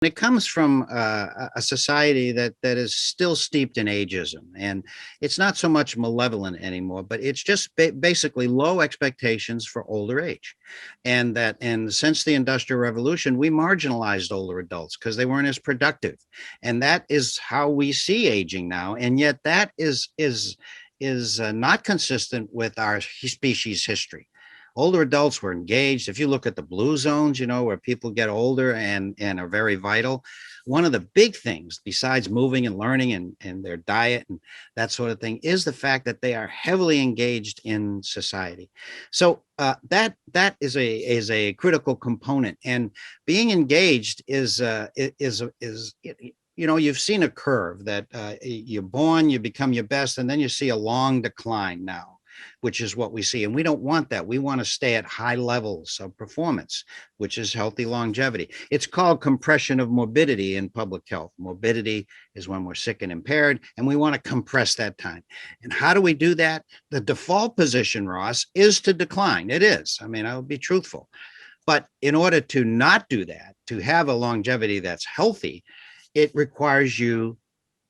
It comes from a society that is still steeped in ageism, and it's not so much malevolent anymore, but it's just basically low expectations for older age, and since the Industrial Revolution, we marginalized older adults because they weren't as productive, and that is how we see aging now, and yet that is not consistent with our species history. Older adults were engaged. If you look at the blue zones, where people get older and are very vital, one of the big things besides moving and learning and their diet and that sort of thing is the fact that they are heavily engaged in society. So that is a critical component, and being engaged is you've seen a curve that you're born, you become your best, and then you see a long decline now, which is what we see. And we don't want that. We want to stay at high levels of performance, which is healthy longevity. It's called compression of morbidity in public health. Morbidity is when we're sick and impaired, and we want to compress that time. And how do we do that? The default position, Ross, is to decline. It is. I mean, I'll be truthful. But in order to not do that, to have a longevity that's healthy, it requires you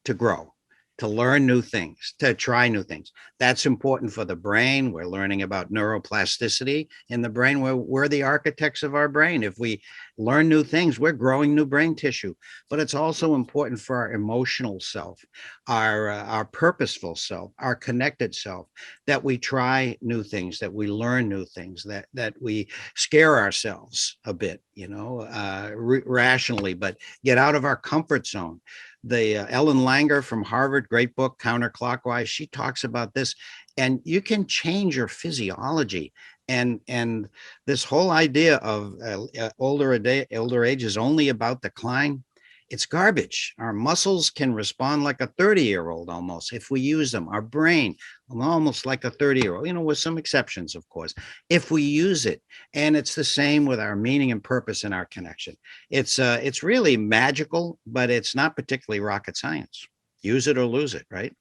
to grow, to learn new things, to try new things. That's important for the brain. We're learning about neuroplasticity in the brain. We're the architects of our brain. If we learn new things, we're growing new brain tissue. But it's also important for our emotional self, our purposeful self, our connected self, that we try new things, that we learn new things, that we scare ourselves a bit, rationally, but get out of our comfort zone. The Ellen Langer from Harvard, great book, Counterclockwise, she talks about this, and you can change your physiology. And this whole idea of older age is only about decline. It's garbage. Our muscles can respond like a 30-year-old almost if we use them. Our brain, almost like a 30-year-old, with some exceptions, of course, if we use it. And it's the same with our meaning and purpose and our connection. It's really magical, but it's not particularly rocket science. Use it or lose it, right?